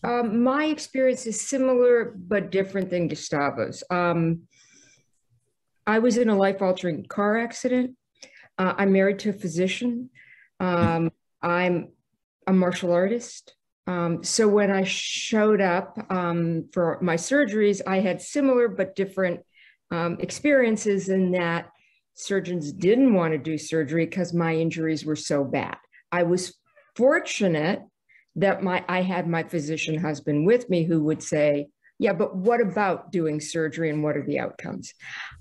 My experience is similar but different than Gustavo's. I was in a life-altering car accident. I'm married to a physician. I'm a martial artist. So when I showed up for my surgeries, I had similar but different experiences in that surgeons didn't want to do surgery because my injuries were so bad. I was fortunate that I had my physician husband with me who would say, yeah, but what about doing surgery and what are the outcomes?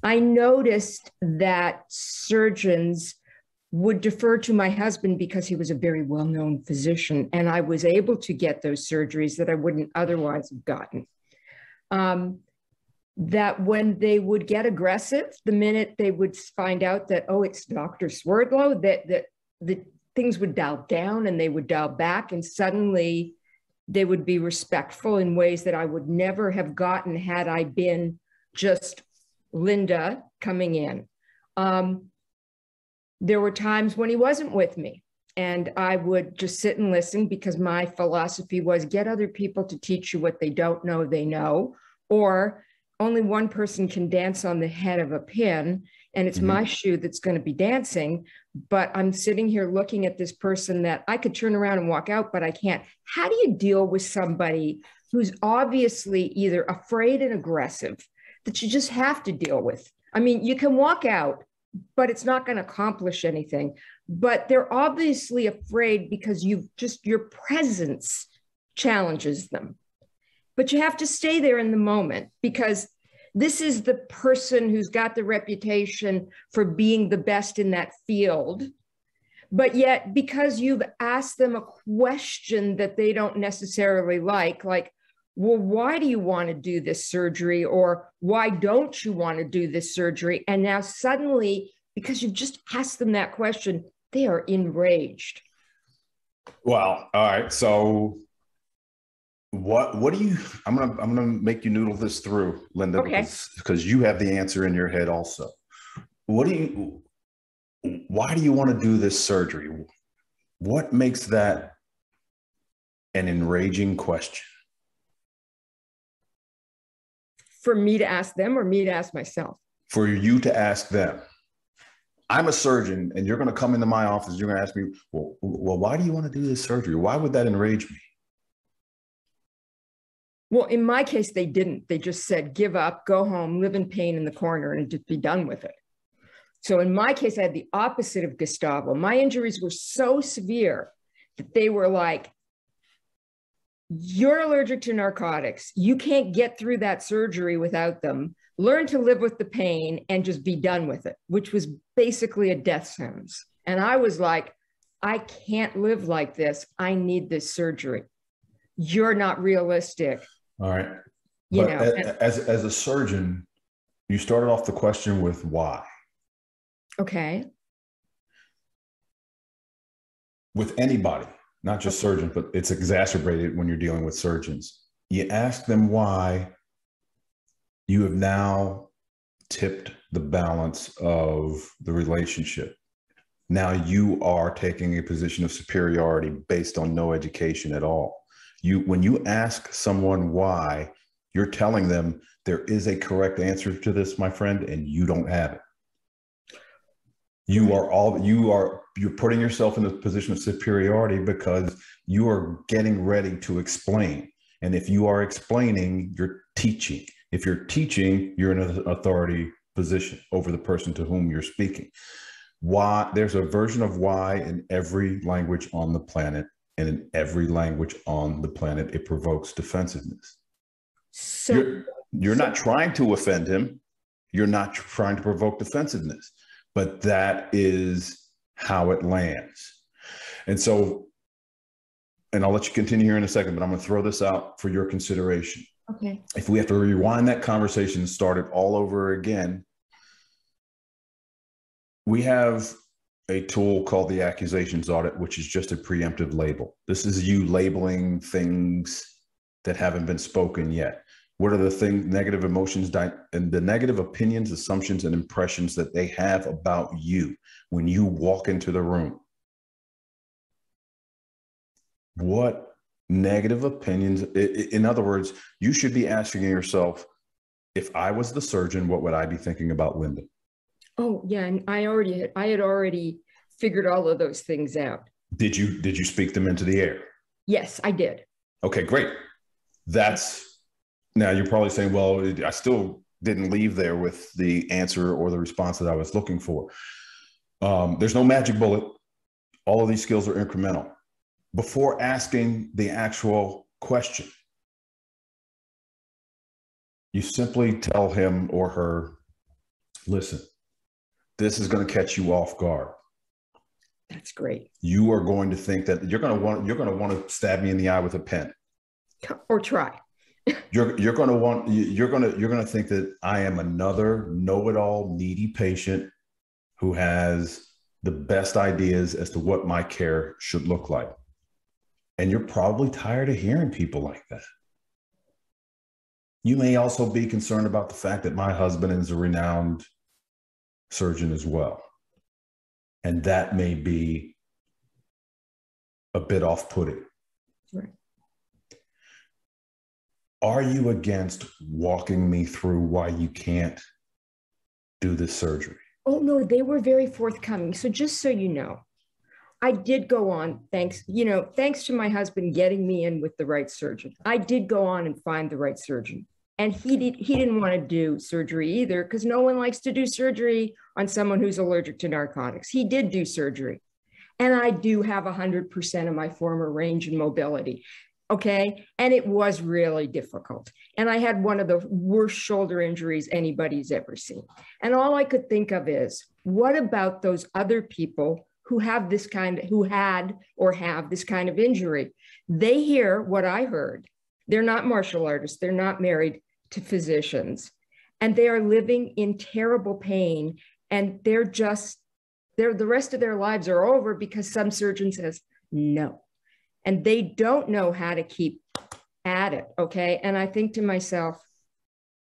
I noticed that surgeons would defer to my husband because he was a very well-known physician, and I was able to get those surgeries that I wouldn't otherwise have gotten. That when they would get aggressive, the minute they would find out that, oh, it's Dr. Swerdlow, that the things would dial down and they would dial back, and suddenly they would be respectful in ways that I would never have gotten had I been just Linda coming in. There were times when he wasn't with me, and I would just sit and listen because my philosophy was get other people to teach you what they don't know they know, or only one person can dance on the head of a pin, and it's my shoe that's going to be dancing, but I'm sitting here looking at this person that I could turn around and walk out, but I can't. How do you deal with somebody who's obviously either afraid and aggressive that you just have to deal with? I mean, you can walk out, but it's not going to accomplish anything. But they're obviously afraid because your presence challenges them. But you have to stay there in the moment because this is the person who's got the reputation for being the best in that field. But yet, because you've asked them a question that they don't necessarily like, well, why do you want to do this surgery? Or why don't you want to do this surgery? And now suddenly, because you've just asked them that question, they are enraged. Well, all right. So what do you, I'm gonna make you noodle this through, Linda, Okay. because you have the answer in your head also. Why do you want to do this surgery? What makes that an enraging question? For me to ask them or me to ask myself? For you to ask them. I'm a surgeon and you're going to come into my office. You're going to ask me, well, why do you want to do this surgery? Why would that enrage me? Well, in my case, they didn't. They just said, give up, go home, live in pain in the corner, and just be done with it. So in my case, I had the opposite of Gustavo. My injuries were so severe that they were like, you're allergic to narcotics. You can't get through that surgery without them. Learn to live with the pain and just be done with it, which was basically a death sentence. And I was like, I can't live like this. I need this surgery. You're not realistic. All right. But as a surgeon, you started off the question with why. Okay. With anybody, not just surgeons, but it's exacerbated when you're dealing with surgeons. You ask them why. You have now tipped the balance of the relationship. Now you are taking a position of superiority based on no education at all. When you ask someone why, you're telling them there is a correct answer to this, my friend, and you don't have it. You're putting yourself in a position of superiority because you are getting ready to explain. And if you are explaining, you're teaching. If you're teaching, you're in an authority position over the person to whom you're speaking. Why? There's a version of why in every language on the planet, and in every language on the planet, it provokes defensiveness. So you're not trying to offend him. You're not trying to provoke defensiveness, but that is how it lands. And so, and I'll let you continue here in a second, but I'm going to throw this out for your consideration. Okay. If we have to rewind that conversation and start it all over again, we have a tool called the accusations audit, which is just a preemptive label. This is you labeling things that haven't been spoken yet. What are the negative emotions and the negative opinions, assumptions, and impressions that they have about you when you walk into the room? What negative opinions. In other words, you should be asking yourself, if I was the surgeon, what would I be thinking about Linda? Oh, yeah. And I had already figured all of those things out. Did you speak them into the air? Yes, I did. Okay, great. Now you're probably saying, well, I still didn't leave there with the answer or the response that I was looking for. There's no magic bullet. All of these skills are incremental. Before asking the actual question, you simply tell him or her, listen, this is going to catch you off guard. That's great. You are going to think that you're going to want to stab me in the eye with a pen, or try. You're going to think that I am another know-it-all needy patient who has the best ideas as to what my care should look like. And you're probably tired of hearing people like that. You may also be concerned about the fact that my husband is a renowned surgeon as well. And that may be a bit off-putting. Right. Are you against walking me through why you can't do this surgery? Oh, no, they were very forthcoming. So just so you know, I did go on, thanks to my husband getting me in with the right surgeon. I did go on and find the right surgeon. And he didn't want to do surgery either, because no one likes to do surgery on someone who's allergic to narcotics. He did do surgery. And I do have 100% of my former range and mobility. Okay. And it was really difficult. And I had one of the worst shoulder injuries anybody's ever seen. And all I could think of is, what about those other people who have this who had or have this kind of injury? They hear what I heard. They're not martial artists. They're not married to physicians, and they are living in terrible pain. And the rest of their lives are over because some surgeon says no. And they don't know how to keep at it, okay? And I think to myself,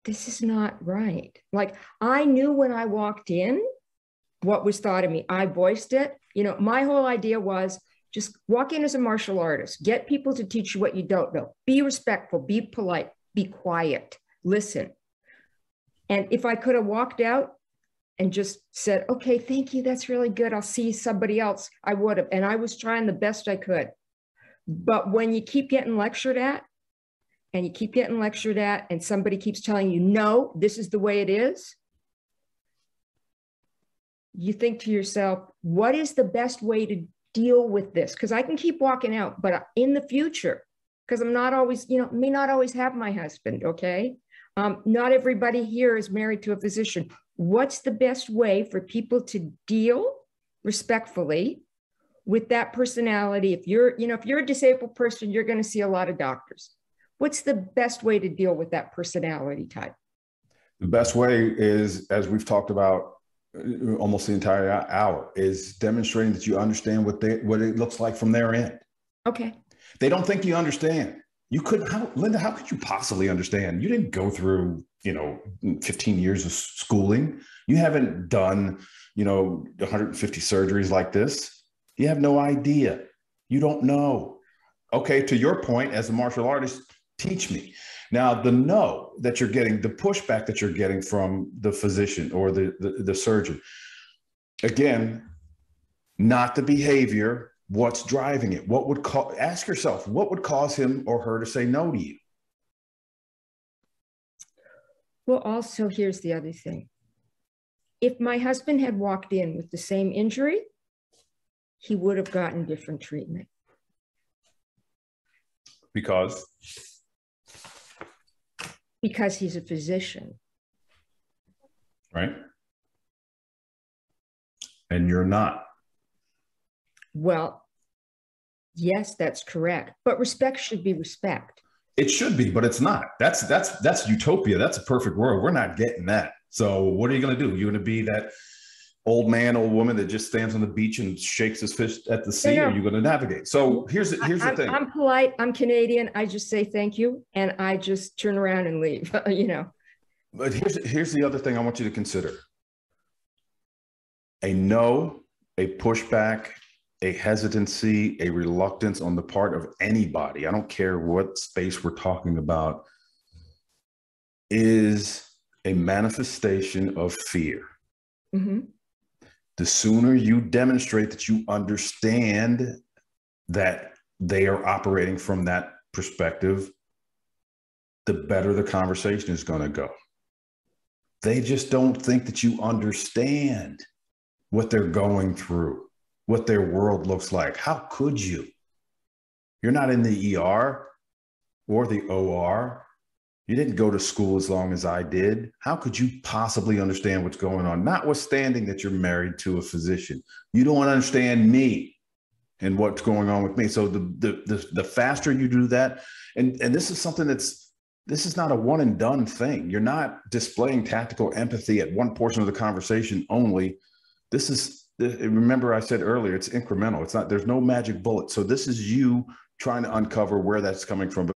this is not right. Like, I knew when I walked in what was thought of me. I voiced it. My whole idea was just walk in as a martial artist, get people to teach you what you don't know. Be respectful, be polite, be quiet, listen. And if I could have walked out and just said, okay, thank you, that's really good, I'll see somebody else, I would have. And I was trying the best I could. But when you keep getting lectured at, and somebody keeps telling you, no, this is the way it is, you think to yourself, what is the best way to deal with this? Because I can keep walking out, but in the future, because I'm not always, may not always have my husband, okay? Not everybody here is married to a physician. What's the best way for people to deal respectfully with that personality? If you're a disabled person, you're going to see a lot of doctors. What's the best way to deal with that personality type? The best way is, as we've talked about almost the entire hour, is demonstrating that you understand what it looks like from their end. Okay. They don't think you understand. Linda, how could you possibly understand? You didn't go through, 15 years of schooling. You haven't done, 150 surgeries like this. You have no idea. You don't know. Okay, to your point, as a martial artist, teach me. Now, the no that you're getting, the pushback that you're getting from the physician or the surgeon, again, not the behavior, what's driving it? Ask yourself, what would cause him or her to say no to you? Well, also, here's the other thing. If my husband had walked in with the same injury, he would have gotten different treatment. Because he's a physician. Right. And you're not. Well, yes, that's correct. But respect should be respect. It should be, but it's not. That's utopia. That's a perfect world. We're not getting that. So what are you going to do? You're going to be that old man, old woman that just stands on the beach and shakes his fist at the sea, or are you going to navigate? So here's the thing. I'm polite. I'm Canadian. I just say thank you, and I just turn around and leave, But here's the other thing I want you to consider. A no, a pushback, a hesitancy, a reluctance on the part of anybody, I don't care what space we're talking about, is a manifestation of fear. Mm-hmm. The sooner you demonstrate that you understand that they are operating from that perspective, the better the conversation is going to go. They just don't think that you understand what they're going through, what their world looks like. How could you? You're not in the ER or the OR. You didn't go to school as long as I did. How could you possibly understand what's going on? Notwithstanding that you're married to a physician, you don't understand me and what's going on with me. So the faster you do that, and this is something this is not a one and done thing. You're not displaying tactical empathy at one portion of the conversation only. Remember I said earlier, it's incremental. There's no magic bullet. So this is you trying to uncover where that's coming from.